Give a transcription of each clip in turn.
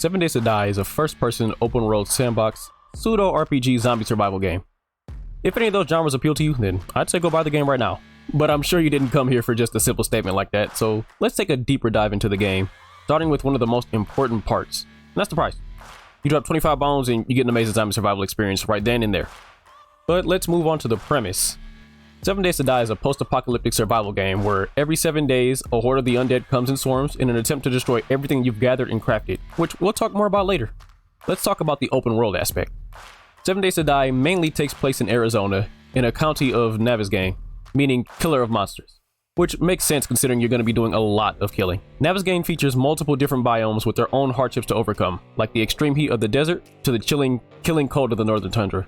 7 Days to Die is a first-person open-world sandbox pseudo-RPG zombie survival game. If any of those genres appeal to you, then I'd say go buy the game right now. But I'm sure you didn't come here for just a simple statement like that, so let's take a deeper dive into the game, starting with one of the most important parts, and that's the price. You drop 25 bones and you get an amazing zombie survival experience right then and there. But let's move on to the premise. 7 Days to Die is a post-apocalyptic survival game where every 7 days, a horde of the undead comes in swarms in an attempt to destroy everything you've gathered and crafted, which we'll talk more about later. Let's talk about the open world aspect. 7 Days to Die mainly takes place in Arizona, in a county of Navezgane, meaning killer of monsters. Which makes sense considering you're going to be doing a lot of killing. Navezgane features multiple different biomes with their own hardships to overcome, like the extreme heat of the desert to the killing cold of the northern tundra.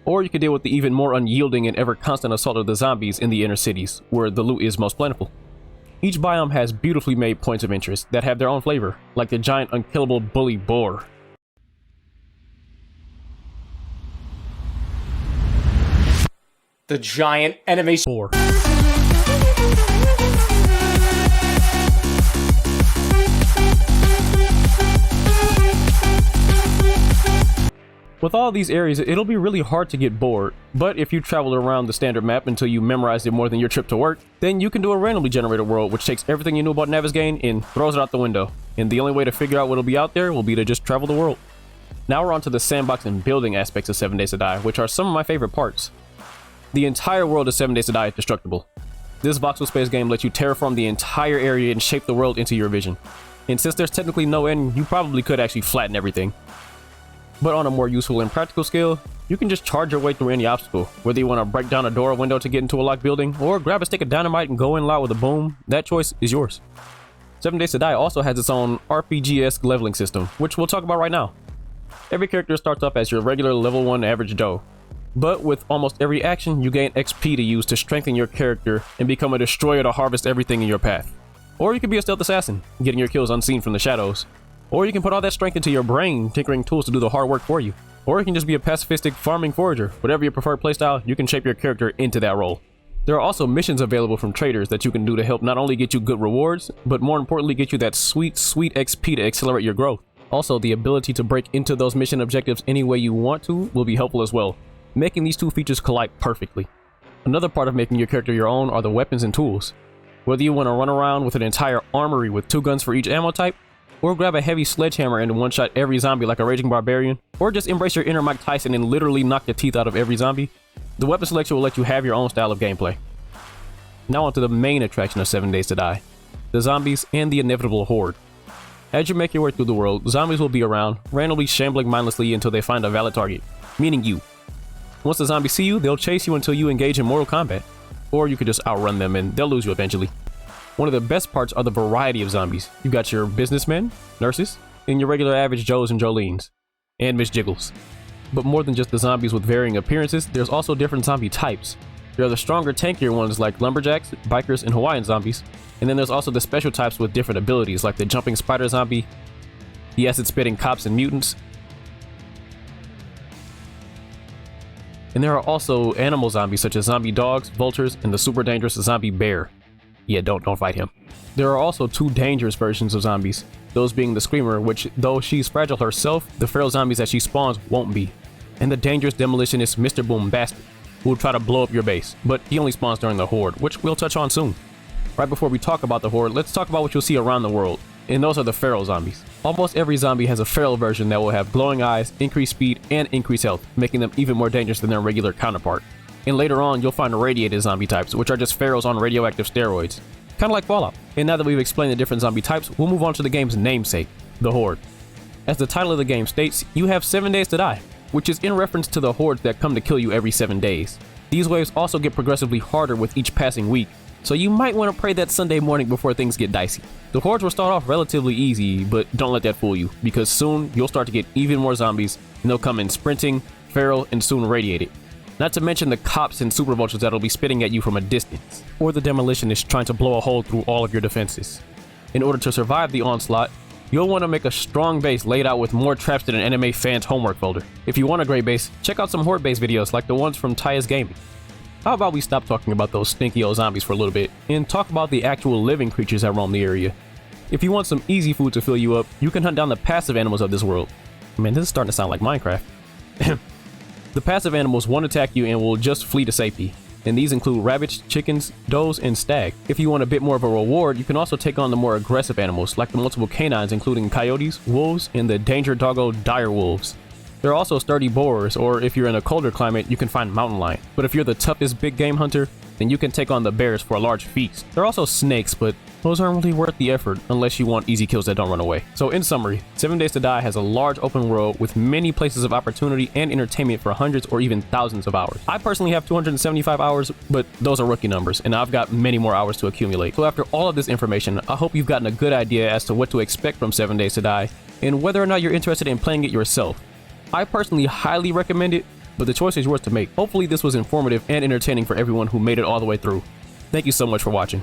Or you could deal with the even more unyielding and ever-constant assault of the zombies in the inner cities, where the loot is most plentiful. Each biome has beautifully made points of interest that have their own flavor, like the giant unkillable bully Boar. The giant enemy Boar. With all these areas, it'll be really hard to get bored, but if you travel around the standard map until you memorize it more than your trip to work, then you can do a randomly generated world which takes everything you knew about Navezgane and throws it out the window. And the only way to figure out what'll be out there will be to just travel the world. Now we're on to the sandbox and building aspects of 7 Days to Die, which are some of my favorite parts. The entire world of 7 Days to Die is destructible. This voxel space game lets you terraform the entire area and shape the world into your vision. And since there's technically no end, you probably could actually flatten everything. But on a more useful and practical scale, you can just charge your way through any obstacle. Whether you want to break down a door or window to get into a locked building, or grab a stick of dynamite and go in loud with a boom, that choice is yours. 7 Days to Die also has its own RPG-esque leveling system, which we'll talk about right now. Every character starts off as your regular level 1 average Joe. But with almost every action, you gain XP to use to strengthen your character and become a destroyer to harvest everything in your path. Or you can be a stealth assassin, getting your kills unseen from the shadows. Or you can put all that strength into your brain, tinkering tools to do the hard work for you. Or you can just be a pacifistic farming forager. Whatever your preferred playstyle, you can shape your character into that role. There are also missions available from traders that you can do to help not only get you good rewards, but more importantly get you that sweet XP to accelerate your growth. Also, the ability to break into those mission objectives any way you want to will be helpful as well, making these two features collide perfectly. Another part of making your character your own are the weapons and tools. Whether you want to run around with an entire armory with 2 guns for each ammo type, or grab a heavy sledgehammer and one-shot every zombie like a raging barbarian, or just embrace your inner Mike Tyson and literally knock the teeth out of every zombie, the weapon selection will let you have your own style of gameplay. Now onto the main attraction of 7 Days to Die, the zombies and the inevitable horde. As you make your way through the world, zombies will be around, randomly shambling mindlessly until they find a valid target, meaning you. Once the zombies see you, they'll chase you until you engage in mortal combat, or you could just outrun them and they'll lose you eventually. One of the best parts are the variety of zombies. You've got your businessmen, nurses, and your regular average Joes and Jolenes, and Miss Jiggles. But more than just the zombies with varying appearances, there's also different zombie types. There are the stronger, tankier ones like lumberjacks, bikers, and Hawaiian zombies, and then there's also the special types with different abilities like the jumping spider zombie, the acid-spitting cops and mutants, and there are also animal zombies such as zombie dogs, vultures, and the super dangerous zombie bear. Yeah, don't fight him. There are also 2 dangerous versions of zombies, those being the Screamer, which though she's fragile herself, the feral zombies that she spawns won't be, and the dangerous demolitionist Mr. Boombastic, who will try to blow up your base, but he only spawns during the horde, which we'll touch on soon. Right before we talk about the horde, let's talk about what you'll see around the world, and those are the feral zombies. Almost every zombie has a feral version that will have glowing eyes, increased speed, and increased health, making them even more dangerous than their regular counterpart. And later on, you'll find radiated zombie types, which are just ferals on radioactive steroids. Kinda like Fallout. And now that we've explained the different zombie types, we'll move on to the game's namesake, the Horde. As the title of the game states, you have 7 days to die, which is in reference to the hordes that come to kill you every 7 days. These waves also get progressively harder with each passing week, so you might want to pray that Sunday morning before things get dicey. The hordes will start off relatively easy, but don't let that fool you, because soon you'll start to get even more zombies, and they'll come in sprinting, feral, and soon radiated. Not to mention the cops and super vultures that'll be spitting at you from a distance, or the demolitionist trying to blow a hole through all of your defenses. In order to survive the onslaught, you'll want to make a strong base laid out with more traps than an anime fan's homework folder. If you want a great base, check out some horde base videos like the ones from Taya's Gaming. How about we stop talking about those stinky old zombies for a little bit, and talk about the actual living creatures that roam the area. If you want some easy food to fill you up, you can hunt down the passive animals of this world. Man, this is starting to sound like Minecraft. The passive animals won't attack you and will just flee to safety. And these include rabbits, chickens, does, and stag. If you want a bit more of a reward, you can also take on the more aggressive animals, like the multiple canines including coyotes, wolves, and the danger doggo dire wolves. There are also sturdy boars, or if you're in a colder climate, you can find mountain lion. But if you're the toughest big game hunter, then you can take on the bears for a large feast. There are also snakes, but those aren't really worth the effort unless you want easy kills that don't run away. So in summary, 7 Days to Die has a large open world with many places of opportunity and entertainment for hundreds or even thousands of hours. I personally have 275 hours, but those are rookie numbers, and I've got many more hours to accumulate. So after all of this information, I hope you've gotten a good idea as to what to expect from 7 Days to Die and whether or not you're interested in playing it yourself. I personally highly recommend it, but the choice is yours to make. Hopefully this was informative and entertaining for everyone who made it all the way through. Thank you so much for watching.